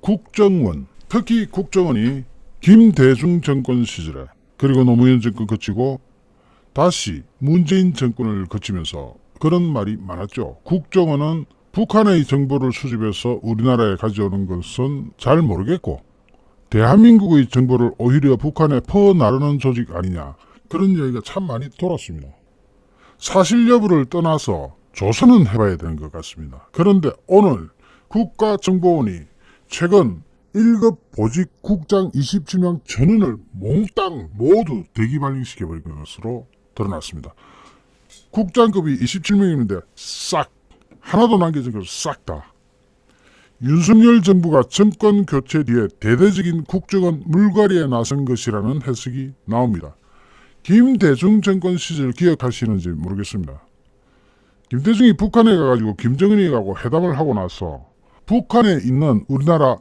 국정원, 특히 국정원이 김대중 정권 시절에 그리고 노무현 정권 거치고 다시 문재인 정권을 거치면서 그런 말이 많았죠. 국정원은 북한의 정보를 수집해서 우리나라에 가져오는 것은 잘 모르겠고 대한민국의 정보를 오히려 북한에 퍼나르는 조직 아니냐, 그런 이야기가 참 많이 돌았습니다. 사실 여부를 떠나서 조사는 해봐야 되는 것 같습니다. 그런데 오늘 국가정보원이 최근 1급 보직 국장 27명 전원을 몽땅 모두 대기 발령시켜버린 것으로 드러났습니다. 국장급이 27명인데 싹 하나도 남겨진 것을 싹 다. 윤석열 정부가 정권 교체 뒤에 대대적인 국정원 물갈이에 나선 것이라는 해석이 나옵니다. 김대중 정권 시절 기억하시는지 모르겠습니다. 김대중이 북한에 가가지고 김정은이 가고 회담을 하고 나서 북한에 있는 우리나라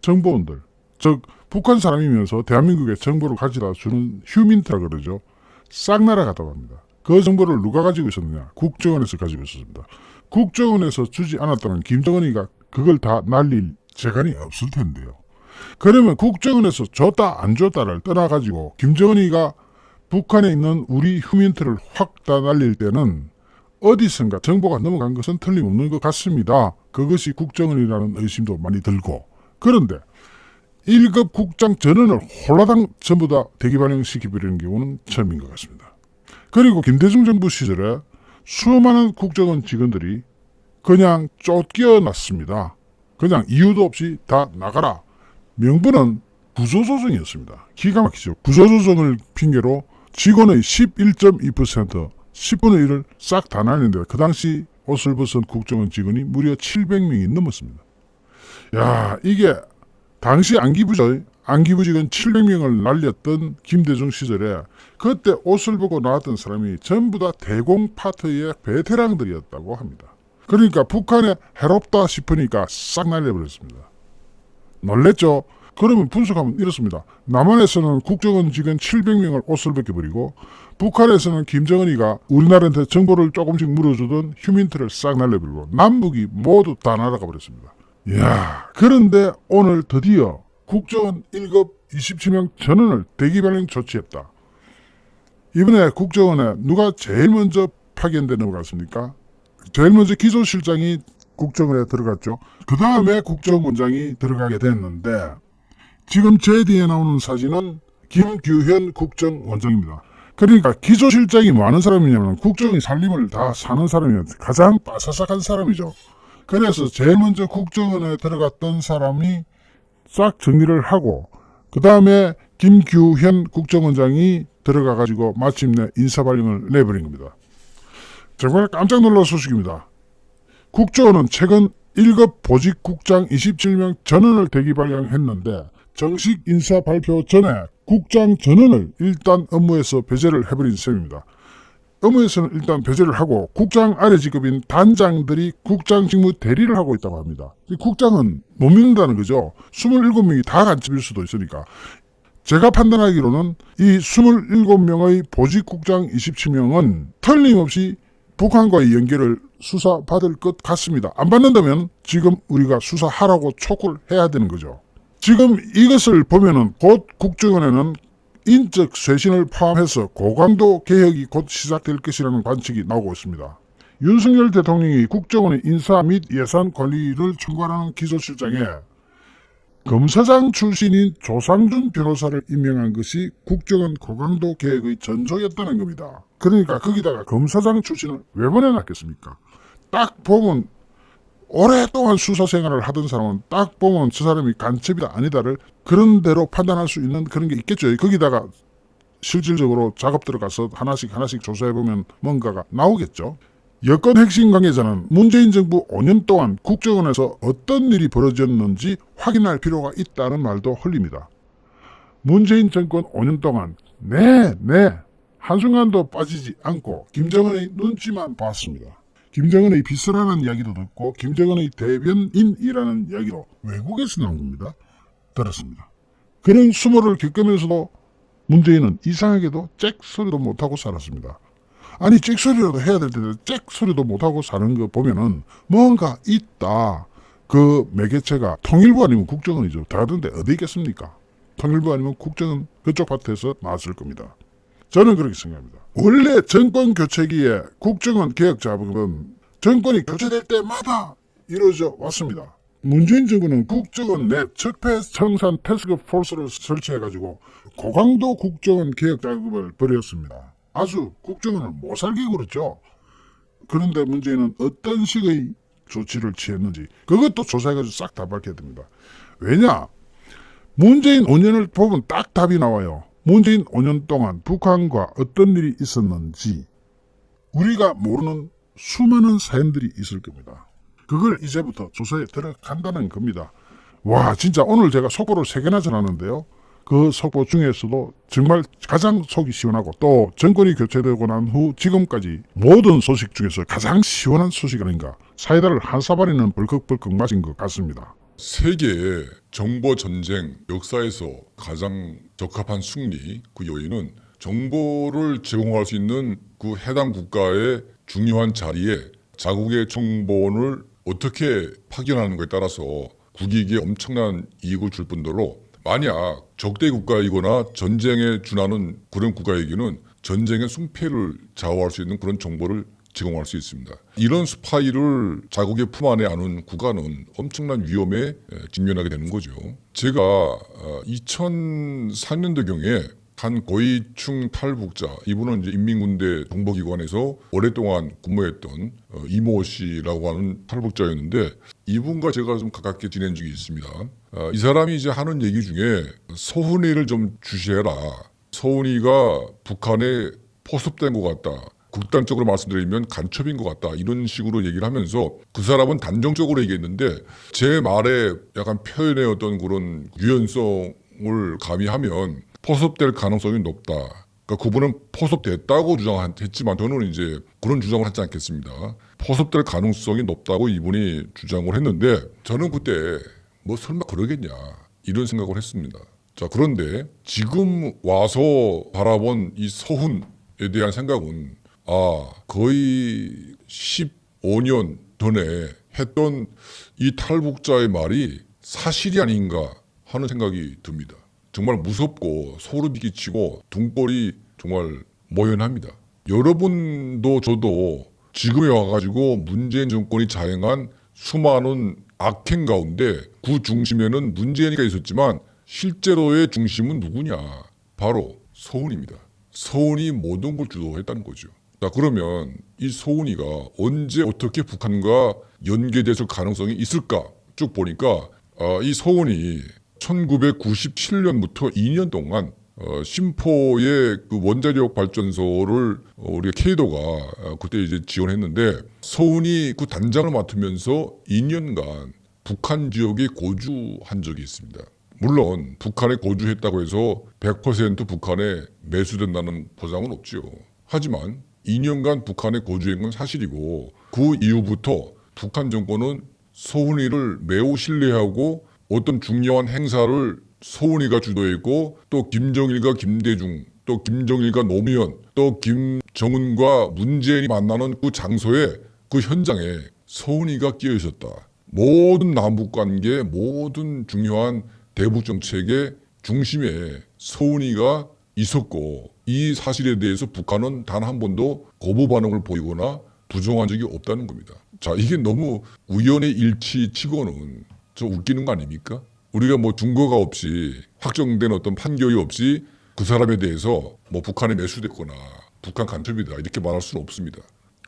정보원들, 즉 북한 사람이면서 대한민국에 정보를 가져다 주는 휴민트라 그러죠. 싹 날아갔다고 합니다. 그 정보를 누가 가지고 있었느냐? 국정원에서 가지고 있었습니다. 국정원에서 주지 않았다면 김정은이가 그걸 다 날릴 재간이 없을 텐데요. 그러면 국정원에서 줬다 안 줬다를 떠나가지고 김정은이가 북한에 있는 우리 휴민트를 확 다 날릴 때는 어디선가 정보가 넘어간 것은 틀림없는 것 같습니다. 그것이 국정원이라는 의심도 많이 들고, 그런데 1급 국장 전원을 홀라당 전부 다 대기 발령시켜버리는 경우는 처음인 것 같습니다. 그리고 김대중 정부 시절에 수많은 국정원 직원들이 그냥 쫓겨났습니다. 그냥 이유도 없이 다 나가라. 명분은 구조조정이었습니다. 기가 막히죠. 구조조정을 핑계로 직원의 11.2%, 10분의 1을 싹 다 날렸는데 그 당시 옷을 벗은 국정원 직원이 무려 700명이 넘었습니다. 야, 이게 당시 안기부직원 700명을 날렸던 김대중 시절에 그때 옷을 벗고 나왔던 사람이 전부 다 대공 파트의 베테랑들이었다고 합니다. 그러니까 북한에 해롭다 싶으니까 싹 날려버렸습니다. 놀랬죠? 그러면 분석하면 이렇습니다. 남한에서는 국정원 직원 700명을 옷을 벗겨버리고 북한에서는 김정은이가 우리나라한테 정보를 조금씩 물어주던 휴민트를 싹 날려버리고 남북이 모두 다 날아가 버렸습니다. 이야, 그런데 오늘 드디어 국정원 1급 27명 전원을 대기 발령 조치했다. 이번에 국정원에 누가 제일 먼저 파견되는 것 같습니까? 제일 먼저 기조실장이 국정원에 들어갔죠. 그 다음에 국정원장이 들어가게 됐는데 지금 제 뒤에 나오는 사진은 김규현 국정원장입니다. 그러니까 기조실장이 뭐 하는 사람이냐면 국정의 살림을 다 사는 사람이에요. 가장 빠사삭한 사람이죠. 그래서 제일 먼저 국정원에 들어갔던 사람이 싹 정리를 하고 그 다음에 김규현 국정원장이 들어가가지고 마침내 인사발령을 내버린 겁니다. 정말 깜짝 놀랄 소식입니다. 국정원은 최근 1급 보직국장 27명 전원을 대기 발령했는데 정식 인사 발표 전에 국장 전원을 일단 업무에서 배제를 해버린 셈입니다. 업무에서는 일단 배제를 하고 국장 아래 직급인 단장들이 국장 직무 대리를 하고 있다고 합니다. 국장은 못 믿는다는 거죠. 27명이 다 간첩일 수도 있으니까. 제가 판단하기로는 이 27명의 보직국장 27명은 틀림없이 북한과의 연결을 수사받을 것 같습니다. 안 받는다면 지금 우리가 수사하라고 촉구를 해야 되는 거죠. 지금 이것을 보면은 곧 국정원에는 인적 쇄신을 포함해서 고강도 개혁이 곧 시작될 것이라는 관측이 나오고 있습니다. 윤석열 대통령이 국정원의 인사 및 예산 관리를 총괄하는 기조실장에 검사장 출신인 조상준 변호사를 임명한 것이 국정원 고강도 개혁의 전조였다는 겁니다. 그러니까 거기다가 검사장 출신을 왜 보내놨겠습니까? 딱 보면 오랫동안 수사 생활을 하던 사람은 딱 보면 저 사람이 간첩이다 아니다를 그런 대로 판단할 수 있는 그런 게 있겠죠. 거기다가 실질적으로 작업 들어가서 하나씩 조사해보면 뭔가가 나오겠죠. 여권 핵심 관계자는 문재인 정부 5년 동안 국정원에서 어떤 일이 벌어졌는지 확인할 필요가 있다는 말도 흘립니다. 문재인 정권 5년 동안 한순간도 빠지지 않고 김정은의 눈치만 봤습니다. 김정은의 비서라는 이야기도 듣고 김정은의 대변인이라는 이야기도 외국에서 나온 겁니다. 들었습니다. 그런 수모를 겪으면서도 문재인은 이상하게도 짹소리도 못하고 살았습니다. 아니 짹소리라도 해야 될 텐데 짹소리도 못하고 사는 거 보면은 뭔가 있다. 그 매개체가 통일부 아니면 국정원이죠. 다른데 어디 있겠습니까? 통일부 아니면 국정원 그쪽 파트에서 나왔을 겁니다. 저는 그렇게 생각합니다. 원래 정권 교체기에 국정원 개혁 작업은 정권이 교체될 때마다 이루어져 왔습니다. 문재인 정부는 국정원 내 적폐 청산 태스크포스를 설치해가지고 고강도 국정원 개혁 작업을 벌였습니다. 아주 국정원을 못살게 굴었죠. 그런데 문제는 어떤 식의 조치를 취했는지 그것도 조사해가지고 싹 다 밝혀야 됩니다. 왜냐? 문재인 5년을 보면 딱 답이 나와요. 문재인 5년 동안 북한과 어떤 일이 있었는지 우리가 모르는 수많은 사연들이 있을 겁니다. 그걸 이제부터 조사에 들어간다는 겁니다. 와, 진짜 오늘 제가 속보를 3개나 전하는데요. 그 속보 중에서도 정말 가장 속이 시원하고 또 정권이 교체되고 난 후 지금까지 모든 소식 중에서 가장 시원한 소식 아닌가. 사이다를 한 사발이는 벌컥벌컥 마신 것 같습니다. 세계의 정보 전쟁 역사에서 가장 적합한 승리, 그 요인은 정보를 제공할 수 있는 그 해당 국가의 중요한 자리에 자국의 정보원을 어떻게 파견하는 것에 따라서 국익에 엄청난 이익을 줄 뿐더러 만약 적대 국가이거나 전쟁에 준하는 그런 국가에게는 전쟁의 승패를 좌우할 수 있는 그런 정보를 제공할 수 있습니다. 이런 스파이를 자국의 품 안에 안은 국가는 엄청난 위험에 직면하게 되는 거죠. 제가 2004년도경에 한 고위층 탈북자, 이분은 이제 인민군대 정보기관에서 오랫동안 근무했던 이모 씨라고 하는 탈북자였는데 이분과 제가 좀 가깝게 지낸 적이 있습니다. 이 사람이 이제 하는 얘기 중에 서훈이를 좀 주시해라. 서훈이가 북한에 포섭된 것 같다. 극단적으로 말씀드리면 간첩인 것 같다. 이런 식으로 얘기를 하면서 그 사람은 단정적으로 얘기했는데 제 말에 약간 표현의 어떤 그런 유연성을 가미하면 포섭될 가능성이 높다. 그러니까 그분은 포섭됐다고 주장했지만 저는 이제 그런 주장을 하지 않겠습니다. 포섭될 가능성이 높다고 이분이 주장을 했는데 저는 그때 뭐 설마 그러겠냐 이런 생각을 했습니다. 자, 그런데 지금 와서 바라본 이 서훈에 대한 생각은 거의 15년 전에 했던 이 탈북자의 말이 사실이 아닌가 하는 생각이 듭니다. 정말 무섭고 소름이 끼치고 등골이 정말 모연합니다. 여러분도 저도 지금에 와가지고 문재인 정권이 자행한 수많은 악행 가운데 그 중심에는 문재인이가 있었지만 실제로의 중심은 누구냐? 바로 서훈입니다. 서훈이 모든 걸 주도했다는 거죠. 자, 그러면 이 서훈이가 언제 어떻게 북한과 연계됐을 가능성이 있을까? 쭉 보니까 이 서훈이 1997년부터 2년 동안 심포의 그 원자력 발전소를 우리가 K도가 그때 이제 지원했는데 서훈이 그 단장을 맡으면서 2년간 북한 지역에 거주한 적이 있습니다. 물론 북한에 거주했다고 해서 100% 북한에 매수된다는 보장은 없죠. 하지만 2년간 북한에 거주한 건 사실이고 그 이후부터 북한 정권은 서훈이를 매우 신뢰하고 어떤 중요한 행사를 서훈이가 주도했고 또 김정일과 김대중 또 김정일과 노무현 또 김정은과 문재인이 만나는 그 장소에 그 현장에 서훈이가 끼어 있었다. 모든 남북관계 모든 중요한 대북 정책의 중심에 서훈이가 있었고 이 사실에 대해서 북한은 단 한 번도 거부 반응을 보이거나 부정한 적이 없다는 겁니다. 자, 이게 너무 우연의 일치치고는 좀 웃기는 거 아닙니까? 우리가 뭐 증거가 없이 확정된 어떤 판결이 없이 그 사람에 대해서 뭐 북한에 매수됐거나 북한 간첩이다 이렇게 말할 수는 없습니다.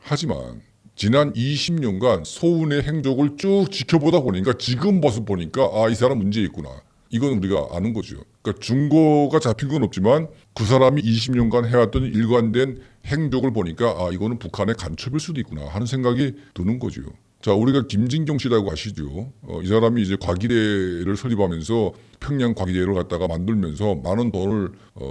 하지만 지난 20년간 서훈의 행적을 쭉 지켜보다 보니까 지금 모습 보니까 이 사람 문제 있구나. 이건 우리가 아는 거죠. 그러니까 증거가 잡힌 건 없지만 그 사람이 20년간 해왔던 일관된 행적을 보니까 이거는 북한의 간첩일 수도 있구나 하는 생각이 드는 거죠. 자, 우리가 김진경 씨라고 아시죠? 이 사람이 이제 과기대를 설립하면서 평양 과기대를 갖다가 만들면서 많은 돈을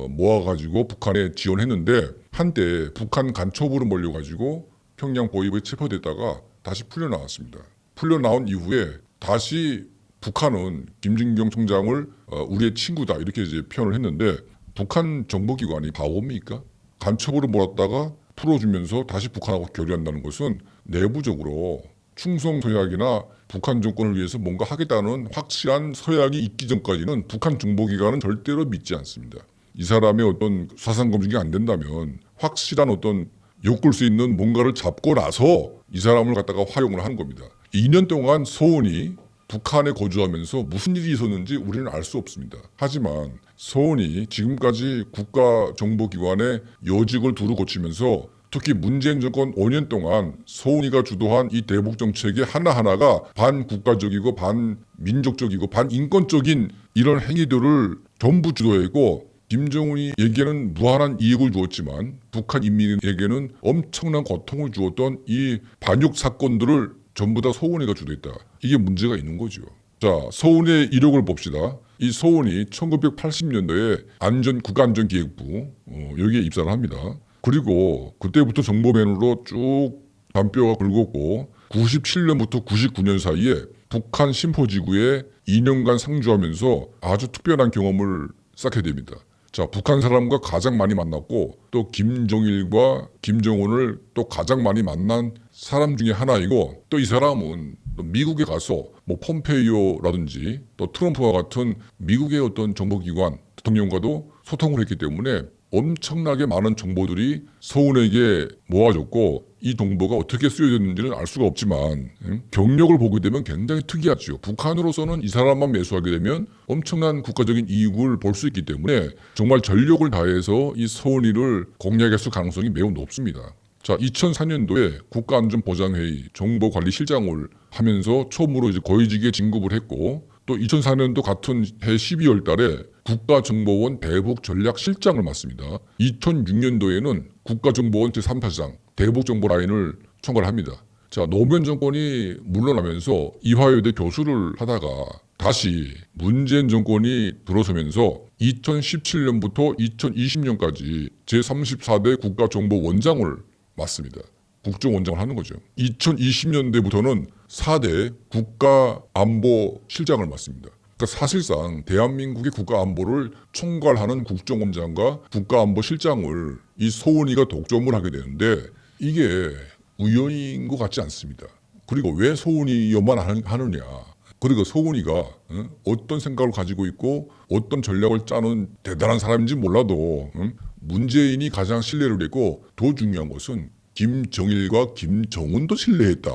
모아가지고 북한에 지원했는데 한때 북한 간첩으로 몰려가지고 평양 보위부에 체포됐다가 다시 풀려나왔습니다. 풀려나온 이후에 다시 북한은 김진경 총장을 우리의 친구다 이렇게 이제 표현을 했는데 북한 정보기관이 바보입니까? 간첩으로 몰았다가 풀어주면서 다시 북한하고 교류한다는 것은 내부적으로 충성 서약이나 북한 정권을 위해서 뭔가 하겠다는 확실한 서약이 있기 전까지는 북한 정보기관은 절대로 믿지 않습니다. 이 사람의 어떤 사상 검증이 안 된다면 확실한 어떤 엮을 수 있는 뭔가를 잡고 나서 이 사람을 갖다가 활용을 하는 겁니다. 2년 동안 서훈이 북한에 거주하면서 무슨 일이 있었는지 우리는 알 수 없습니다. 하지만 서훈이 지금까지 국가정보기관의 요직을 두루 거치면서 특히 문재인 정권 5년 동안 서훈이가 주도한 이 대북 정책의 하나하나가 반국가적이고 반민족적이고 반인권적인 이런 행위들을 전부 주도했고 김정은이에게는 무한한 이익을 주었지만 북한 인민에게는 엄청난 고통을 주었던 이 반역 사건들을 전부 다 서훈이가 주도했다. 이게 문제가 있는 거죠. 자, 서훈이의 이력을 봅시다. 이 서훈이 1980년도에 국가안전기획부 여기에 입사를 합니다. 그리고 그때부터 정보맨으로 쭉 잔뼈가 굵었고 97년부터 99년 사이에 북한 심포지구에 2년간 상주하면서 아주 특별한 경험을 쌓게 됩니다. 자, 북한 사람과 가장 많이 만났고 또 김정일과 김정은을 또 가장 많이 만난 사람 중에 하나이고 또 이 사람은 또 미국에 가서 뭐 폼페이오라든지 또 트럼프와 같은 미국의 어떤 정보기관 대통령과도 소통을 했기 때문에 엄청나게 많은 정보들이 서훈에게 모아졌고 이 정보가 어떻게 쓰여졌는지는 알 수가 없지만 경력을 보게 되면 굉장히 특이하죠. 북한으로서는 이 사람만 매수하게 되면 엄청난 국가적인 이익을 볼 수 있기 때문에 정말 전력을 다해서 이 서훈이를 공략했을 가능성이 매우 높습니다. 자, 2004년도에 국가안전보장회의 정보관리실장을 하면서 처음으로 이제 고위직에 진급을 했고 또 2004년도 같은 해 12월 달에 국가정보원 대북전략실장을 맡습니다. 2006년도에는 국가정보원 제3사장 대북정보라인을 총괄합니다. 자, 노무현 정권이 물러나면서 이화여대 교수를 하다가 다시 문재인 정권이 들어서면서 2017년부터 2020년까지 제34대 국가정보원장을 맡습니다. 국정원장을 하는 거죠. 2020년대부터는 4대 국가안보실장을 맡습니다. 그러니까 사실상 대한민국의 국가안보를 총괄하는 국정원장과 국가안보실장을 이 서훈이가 독점을 하게 되는데 이게 우연인 것 같지 않습니다. 그리고 왜 서훈이만 하느냐. 그리고 서훈이가 어떤 생각을 가지고 있고 어떤 전략을 짜는 대단한 사람인지 몰라도 문재인이 가장 신뢰를 했고 더 중요한 것은 김정일과 김정은도 신뢰했다.